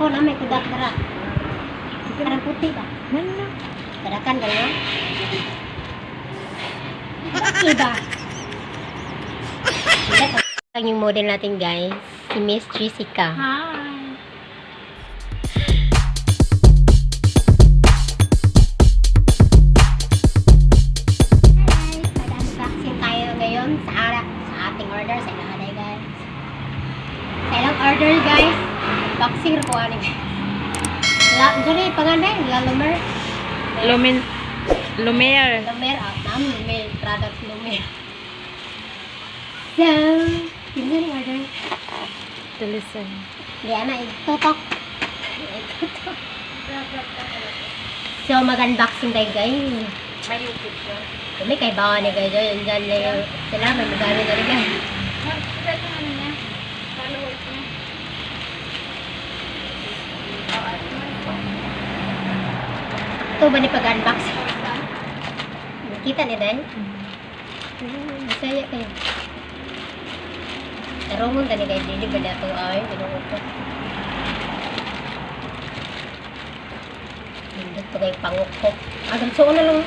Ako na may kudak dara. Karang puti ba? Mana? Kadakan gano'n? Iba. Ang yung model natin guys, si Miss Jessica. Hi. Mag-unboxing tayo ngayon sa ating order sa ilahan ay guys. Sa ilang order guys, boxing rin po ano guys. Sorry, panganay, Lumiere. Lumiere. Lumiere, Lumiere, product Lumiere. So, yun nga yung order. To listen. Hindi, ana, itutok. So, mag-unboxing tayo guys. May YouTube ko. Kami kay bawa ni guys. Yun dyan na yung sila. May magano na rin guys. Mag-subscribe ng ano niya. Followers niya. Ito ba ni pag-unbox? Nakita ni Dan? Masaya kayo. Tarungon ka ni guys. Dili ba na ito ay? Pinuukot. Hindi ito kayo pangukok. Gamso ko na lang.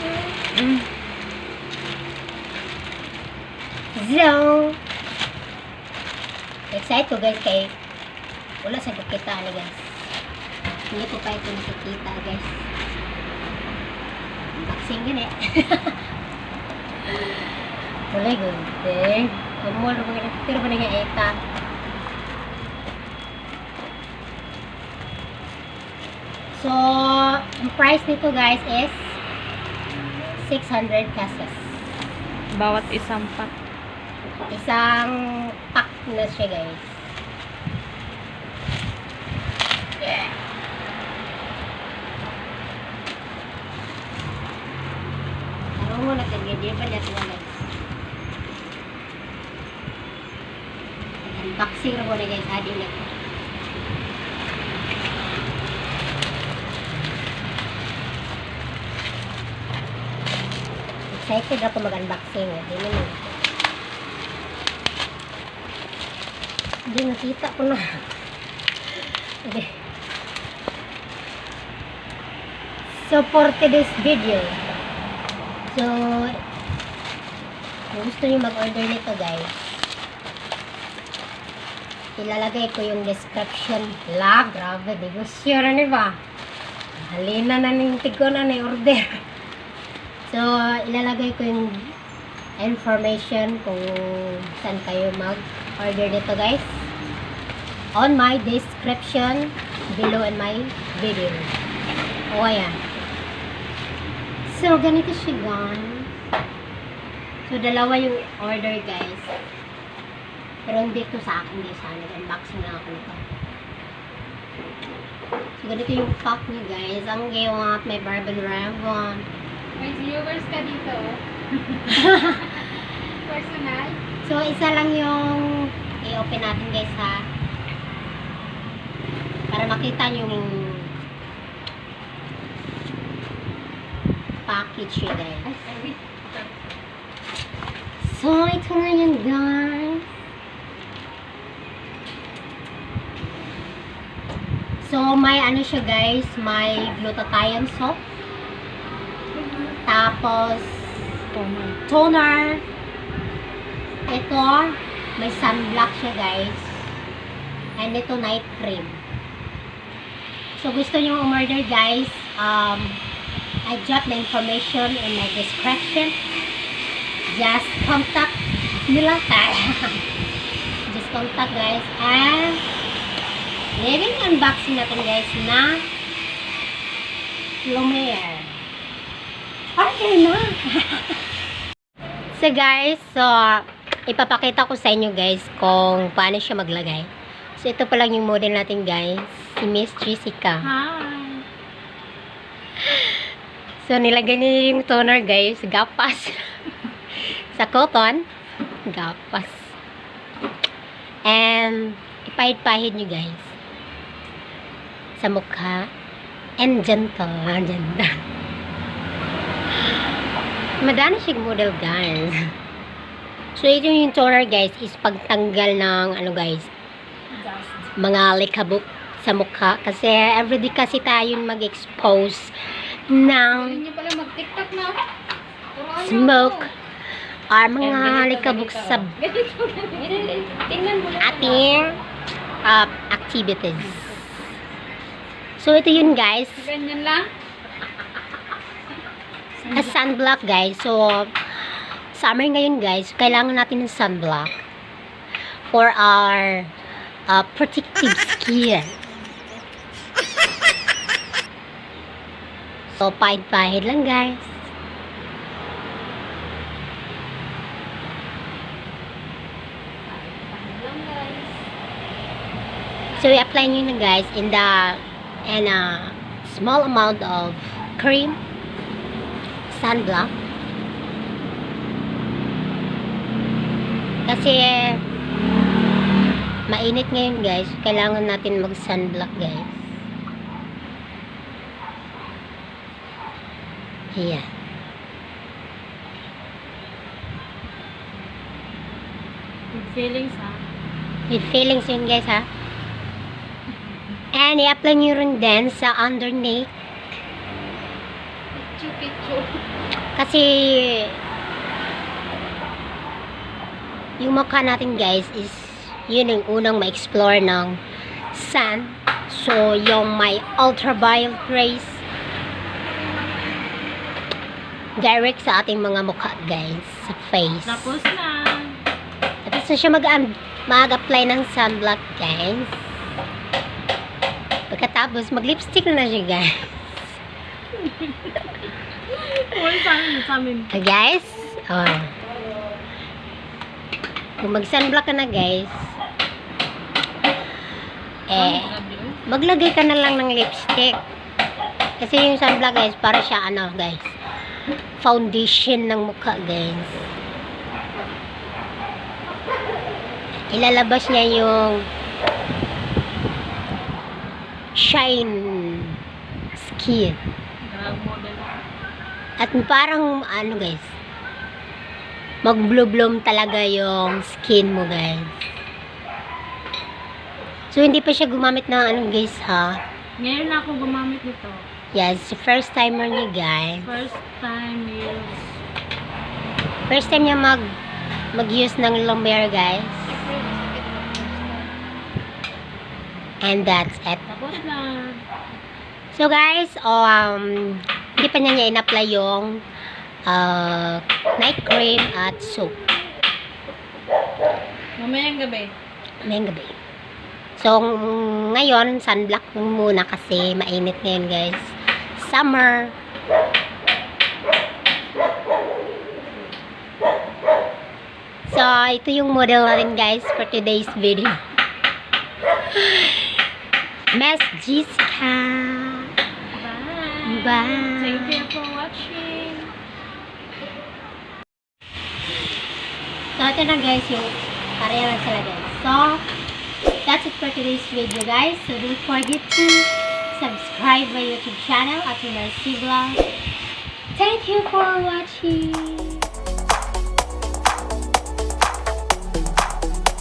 So, excited ko guys kay wala sa kita ni guys. Hindi ko pa ito nakikita guys. Unboxing gani. Wala gunting. Kumul mo gani. Pero ba nga eta? So, ang price nito guys is 600 pesos. Bawat isang pack. Isang pack na siya guys. Yeah. Ano mo na kagadi ba natin guys? Unboxing na mo na guys. Adi na ito. Excited ako mag-unboxing. Hindi nakita ko na. Okay. So, for today's video. So, kung gusto nyo mag-order nito guys, ilalagay ko yung description. Grabe, di ko sure na ba? Halina na nintig ko na order. So, ilalagay ko yung information kung saan kayo mag-order dito guys on my description below in my video. O, ayan. So, ganito siya guys. So, dalawa yung order guys. Pero hindi ito sa akin guys. Nag-unboxing na ako nito. So, ganito yung pack niya guys. Ang gawat, may barbell ribbon. May viewers ka dito. Personal. So, isa lang yung i-open natin guys ha. Para makita nyo yung package yun guys. So, ito na yan guys. So, may ano siya guys. May glutathione soap. Tapos, toner. Ito, may sunblock siya guys. And ito, night cream. So, gusto nyo umorder guys, I drop the information in my description. Just contact nila tayo. Just contact guys. And, living unboxing natin guys na Lumiere. Okay na. So guys, ipapakita ko sa inyo guys kung paano siya maglagay. So ito pa lang yung model natin guys, si Miss Jessica. Hi. So nilagay niya yung toner guys, gapas. Sa cotton, gapas. And ipahid-pahid nyo guys sa mukha. And gentle. Madami siyang model guys. So ito yung toner guys is pagtanggal ng ano guys, mga likabok sa mukha. Kasi everyday kasi tayo mag-expose ng Hindi pala mag-tiktok na. smoke or mga likabok sa Ganito. Tingnan mo lang. ating activities. So, ito yun guys. Ganyan lang. A sunblock guys. So, summer ngayon guys. Kailangan natin ng sunblock for our protective skin. So, pahid-pahid lang guys. So, i-apply nyo na guys in a small amount of cream, sunblock. Kasi, mainit ngayon guys. Kailangan natin mag-sunblock guys. Ayan. With feelings ha. With feelings yun guys ha. And i-apply nyo rin din sa underneath. Pichu. Kasi yung mukha natin guys is yun ang unang ma-explore ng sun. So yung may ultraviolet rays direct sa ating mga mukha guys, sa face. Tapos na. Tapos na siya mag-apply ng sunblock guys. Pagkatapos mag-lipstick na siya guys. Uy, sa amin. Guys, kung mag-sunblock ka na guys, maglagay ka na lang ng lipstick. Kasi yung sunblock guys, para siya guys, foundation ng mukha guys. Ilalabas niya yung shine skin. At parang guys, mag-bloom talaga yung skin mo guys. So hindi pa siya gumamit ng guys ha. Ngayon na ako gumamit nito. Yes, first timer niya guys. First time use. First time niya mag-use ng Lumiere guys. And that's it. Tapos na. So guys, hindi pa niya in-apply yung night cream at soap. Mamayang gabi. Mamayang gabi. So, ngayon, sunblock muna kasi mainit ngayon guys. Summer. So, ito yung model natin guys for today's video. Miss Jessica. Bye. Bye. Thank you for watching. So, ito na guys yung pareha lang sila guys. So, that's it for today's video guys. So, don't forget to subscribe my YouTube channel at Lumiere Vlog. Thank you for watching.